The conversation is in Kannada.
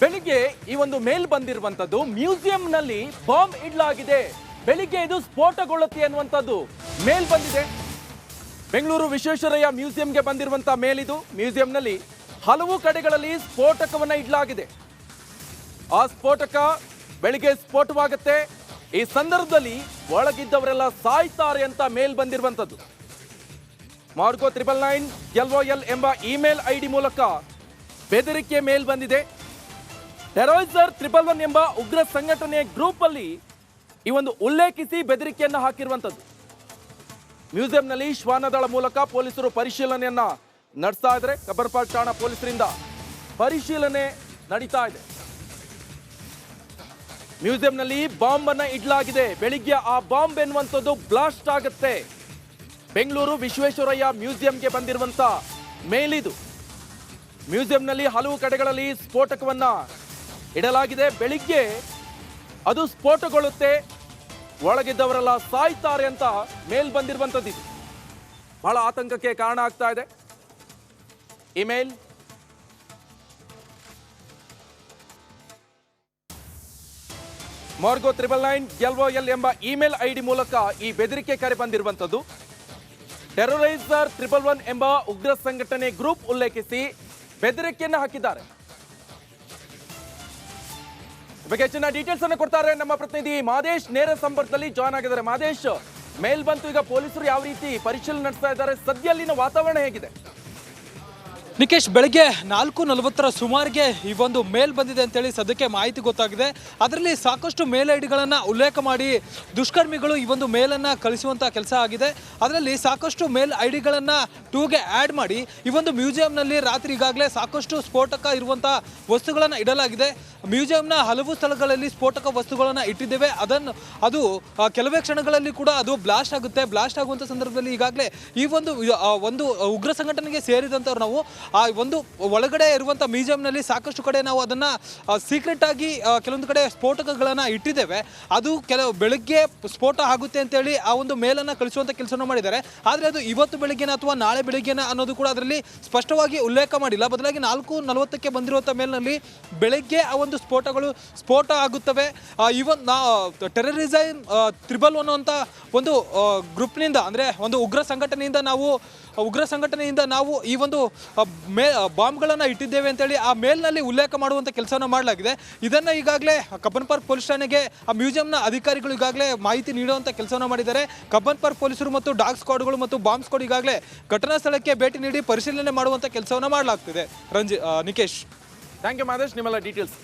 ಬೆಳಿಗ್ಗೆ ಈ ಒಂದು ಮೇಲ್ ಬಂದಿರುವಂತದ್ದು ಮ್ಯೂಸಿಯಂನಲ್ಲಿ ಬಾಂಬ್ ಇಡಲಾಗಿದೆ, ಬೆಳಿಗ್ಗೆ ಇದು ಸ್ಫೋಟಗೊಳ್ಳುತ್ತೆ ಅನ್ನುವಂಥದ್ದು ಮೇಲ್ ಬಂದಿದೆ. ಬೆಂಗಳೂರು ವಿಶ್ವೇಶ್ವರಯ್ಯ ಮ್ಯೂಸಿಯಂಗೆ ಬಂದಿರುವಂತ ಮೇಲ್ ಇದು. ಮ್ಯೂಸಿಯಂನಲ್ಲಿ ಹಲವು ಕಡೆಗಳಲ್ಲಿ ಸ್ಫೋಟಕವನ್ನ ಇಡಲಾಗಿದೆ. ಆ ಸ್ಫೋಟಕ ಬೆಳಿಗ್ಗೆ ಸ್ಫೋಟವಾಗುತ್ತೆ. ಈ ಸಂದರ್ಭದಲ್ಲಿ ಒಳಗಿದ್ದವರೆಲ್ಲ ಸಾಯ್ತಾರೆ ಅಂತ ಮೇಲ್ ಬಂದಿರುವಂತದ್ದು. ಮಾರ್ಗೋ 999 LOL ಎಂಬ ಇಮೇಲ್ ಐಡಿ ಮೂಲಕ ಬೆದರಿಕೆ ಮೇಲ್ ಬಂದಿದೆ. ಟೆರರಿಸರ್ 111 ಎಂಬ ಉಗ್ರ ಸಂಘಟನೆಯ ಗ್ರೂಪ್ ಅಲ್ಲಿ ಈ ಒಂದು ಉಲ್ಲೇಖಿಸಿ ಬೆದರಿಕೆಯನ್ನು ಹಾಕಿರುವಂತದ್ದು. ಮ್ಯೂಸಿಯಂನಲ್ಲಿ ಶ್ವಾನದಳ ಮೂಲಕ ಪೊಲೀಸರು ಪರಿಶೀಲನೆಯನ್ನ ನಡೆಸ್ತಾ ಇದ್ದಾರೆ. ಕಬ್ಬನ್ಪಾರ್ಕ್ ಠಾಣಾ ಪೊಲೀಸರಿಂದ ಪರಿಶೀಲನೆ ನಡೀತಾ ಇದೆ. ಮ್ಯೂಸಿಯಂನಲ್ಲಿ ಬಾಂಬ್ ಅನ್ನ ಇಡಲಾಗಿದೆ. ಬೆಳಿಗ್ಗೆ ಆ ಬಾಂಬ್ ಎನ್ನುವಂಥದ್ದು ಬ್ಲಾಸ್ಟ್ ಆಗುತ್ತೆ. ಬೆಂಗಳೂರು ವಿಶ್ವೇಶ್ವರಯ್ಯ ಮ್ಯೂಸಿಯಂಗೆ ಬಂದಿರುವಂತ ಮೇಲಿದು. ಮ್ಯೂಸಿಯಂನಲ್ಲಿ ಹಲವು ಕಡೆಗಳಲ್ಲಿ ಸ್ಫೋಟಕವನ್ನ ಇಡಲಾಗಿದೆ. ಬೆಳಿಗ್ಗೆ ಅದು ಸ್ಫೋಟಗೊಳ್ಳುತ್ತೆ, ಒಳಗಿದ್ದವರೆಲ್ಲ ಸಾಯ್ತಾರೆ ಅಂತ ಮೇಲ್ ಬಂದಿರುವಂಥದ್ದು. ಬಹಳ ಆತಂಕಕ್ಕೆ ಕಾರಣ ಆಗ್ತಾ ಇದೆ. ಇಮೇಲ್ ಮಾರ್ಗೋ 999 LOL ಎಂಬ ಇಮೇಲ್ ಐಡಿ ಮೂಲಕ ಈ ಬೆದರಿಕೆ ಕರೆ ಬಂದಿರುವಂಥದ್ದು. ಟೆರರಿಸರ್ 111 ಎಂಬ ಉಗ್ರ ಸಂಘಟನೆ ಗ್ರೂಪ್ ಉಲ್ಲೇಖಿಸಿ ಬೆದರಿಕೆಯನ್ನು ಹಾಕಿದ್ದಾರೆ. ಬಗ್ಗೆ ಹೆಚ್ಚಿನ ಡೀಟೇಲ್ಸ್ ಅನ್ನು ಕೊಡ್ತಾರೆ ನಮ್ಮ ಪ್ರತಿನಿಧಿ ಮಾದೇಶ್. ನೇರ ಸಂಪರ್ಕದಲ್ಲಿ ಜಾಯ್ನ್ ಆಗಿದ್ದಾರೆ. ಮಾದೇಶ್, ಮೇಲ್ ಬಂತು, ಈಗ ಪೊಲೀಸರು ಯಾವ ರೀತಿ ಪರಿಶೀಲನೆ ನಡೆಸ್ತಾ ಇದ್ದಾರೆ, ಸದ್ಯ ಅಲ್ಲಿನ ವಾತಾವರಣ ಹೇಗಿದೆ? ನಿಕೇಶ್, ಬೆಳಗ್ಗೆ 4:40 ಸುಮಾರಿಗೆ ಈ ಒಂದು ಮೇಲ್ ಬಂದಿದೆ ಅಂತೇಳಿ ಸದ್ಯಕ್ಕೆ ಮಾಹಿತಿ ಗೊತ್ತಾಗಿದೆ. ಅದರಲ್ಲಿ ಸಾಕಷ್ಟು ಮೇಲ್ ಐಡಿಗಳನ್ನು ಉಲ್ಲೇಖ ಮಾಡಿ ದುಷ್ಕರ್ಮಿಗಳು ಈ ಒಂದು ಮೇಲನ್ನು ಕಳಿಸುವಂಥ ಕೆಲಸ ಆಗಿದೆ. ಅದರಲ್ಲಿ ಸಾಕಷ್ಟು ಮೇಲ್ ಐಡಿಗಳನ್ನು ಟೂಗೆ ಆ್ಯಡ್ ಮಾಡಿ ಈ ಒಂದು ಮ್ಯೂಸಿಯಂನಲ್ಲಿ ರಾತ್ರಿ ಈಗಾಗಲೇ ಸಾಕಷ್ಟು ಸ್ಫೋಟಕ ಇರುವಂಥ ವಸ್ತುಗಳನ್ನು ಇಡಲಾಗಿದೆ. ಮ್ಯೂಸಿಯಂನ ಹಲವು ಸ್ಥಳಗಳಲ್ಲಿ ಸ್ಫೋಟಕ ವಸ್ತುಗಳನ್ನು ಇಟ್ಟಿದ್ದೇವೆ. ಅದು ಕೆಲವೇ ಕ್ಷಣಗಳಲ್ಲಿ ಕೂಡ ಅದು ಬ್ಲಾಸ್ಟ್ ಆಗುತ್ತೆ. ಬ್ಲಾಸ್ಟ್ ಆಗುವಂಥ ಸಂದರ್ಭದಲ್ಲಿ ಈಗಾಗಲೇ ಈ ಒಂದು ಉಗ್ರ ಸಂಘಟನೆಗೆ ಸೇರಿದಂಥವ್ರು ನಾವು ಆ ಒಂದು ಒಳಗಡೆ ಇರುವಂಥ ಮ್ಯೂಸಿಯಂನಲ್ಲಿ ಸಾಕಷ್ಟು ಕಡೆ ನಾವು ಅದನ್ನು ಸೀಕ್ರೆಟ್ ಆಗಿ ಕೆಲವೊಂದು ಕಡೆ ಸ್ಫೋಟಕಗಳನ್ನು ಇಟ್ಟಿದ್ದೇವೆ. ಅದು ಬೆಳಗ್ಗೆ ಸ್ಫೋಟ ಆಗುತ್ತೆ ಅಂತೇಳಿ ಆ ಒಂದು ಮೇಲನ್ನು ಕಳಿಸುವಂಥ ಕೆಲಸವನ್ನು ಮಾಡಿದ್ದಾರೆ. ಆದರೆ ಅದು ಇವತ್ತು ಬೆಳಗ್ಗೆನ ಅಥವಾ ನಾಳೆ ಬೆಳಗ್ಗೆನ ಅನ್ನೋದು ಕೂಡ ಅದರಲ್ಲಿ ಸ್ಪಷ್ಟವಾಗಿ ಉಲ್ಲೇಖ ಮಾಡಿಲ್ಲ. ಬದಲಾಗಿ 4:40 ಬಂದಿರುವಂಥ ಮೇಲ್ನಲ್ಲಿ ಬೆಳಗ್ಗೆ ಆ ಒಂದು ಸ್ಫೋಟ ಆಗುತ್ತವೆ. ಟೆರರಿಸಮ್ 111 ಅನ್ನುವಂಥ ಒಂದು ಗ್ರೂಪ್ನಿಂದ, ಅಂದರೆ ಒಂದು ಉಗ್ರ ಸಂಘಟನೆಯಿಂದ ನಾವು ಈ ಒಂದು ಬಾಂಬ್ಗಳನ್ನು ಇಟ್ಟಿದ್ದೇವೆ ಅಂತೇಳಿ ಆ ಮೇಲ್ನಲ್ಲಿ ಉಲ್ಲೇಖ ಮಾಡುವಂಥ ಕೆಲಸವನ್ನು ಮಾಡಲಾಗಿದೆ. ಇದನ್ನು ಈಗಾಗಲೇ ಕಬ್ಬನ್ಪಾರ್ಕ್ ಪೊಲೀಸ್ ಠಾಣೆಗೆ ಆ ಮ್ಯೂಸಿಯಂನ ಅಧಿಕಾರಿಗಳು ಈಗಾಗಲೇ ಮಾಹಿತಿ ನೀಡುವಂಥ ಕೆಲಸವನ್ನು ಮಾಡಿದ್ದಾರೆ. ಕಬ್ಬನ್ಪಾರ್ಕ್ ಪೊಲೀಸರು ಮತ್ತು ಡಾಗ್ ಸ್ಕ್ವಾಡ್ಗಳು ಮತ್ತು ಬಾಂಬ್ ಸ್ಕ್ವಾಡ್ ಈಗಾಗಲೇ ಘಟನಾ ಸ್ಥಳಕ್ಕೆ ಭೇಟಿ ನೀಡಿ ಪರಿಶೀಲನೆ ಮಾಡುವಂಥ ಕೆಲಸವನ್ನು ಮಾಡಲಾಗ್ತಿದೆ. ನಿಕೇಶ್, ಥ್ಯಾಂಕ್ ಯು ಮಾದೇಶ್, ನಿಮ್ಮೆಲ್ಲ ಡೀಟೇಲ್ಸ್.